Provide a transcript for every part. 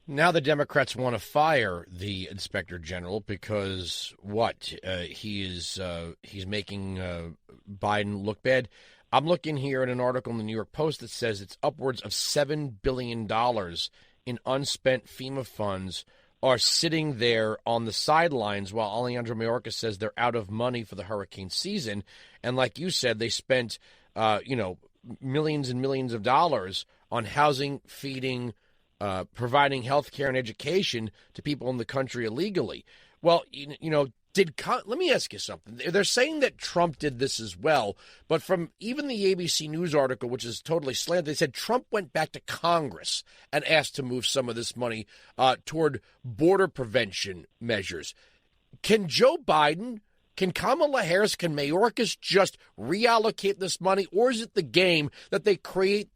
Now the Democrats want to fire the inspector general because he's making Biden look bad. I'm looking here at an article in the New York Post that says it's upwards of $7 billion in unspent FEMA funds are sitting there on the sidelines while Alejandro Mayorkas says they're out of money for the hurricane season. And like you said, they spent, millions and millions of dollars on housing, feeding, providing health care and education to people in the country illegally. Well, let me ask you something. They're saying that Trump did this as well, but from even the ABC News article, which is totally slanted, they said Trump went back to Congress and asked to move some of this money toward border prevention measures. Can Kamala Harris, can Mayorkas just reallocate this money, or is it the game that they create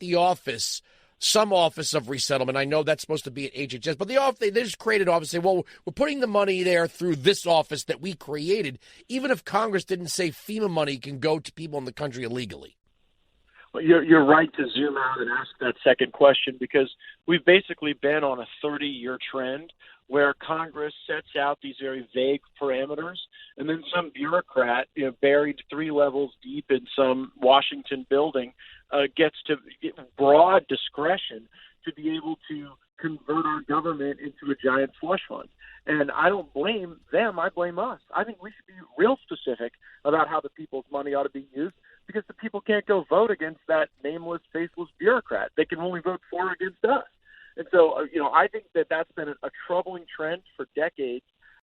some office of resettlement? I know that's supposed to be at HHS, but they just created an office, say, well, we're putting the money there through this office that we created, even if Congress didn't say FEMA money can go to people in the country illegally. Well, you're right to zoom out and ask that second question, because we've basically been on a 30-year trend where Congress sets out these very vague parameters, and then some bureaucrat, buried 3 levels deep in some Washington building, gets to get broad discretion to be able to convert our government into a giant slush fund. And I don't blame them. I blame us. I think we should be real specific about how the people's money ought to be used, because the people can't go vote against that nameless, faceless bureaucrat. They can only vote for or against us. And so, I think that that's been a troubling trend for decades,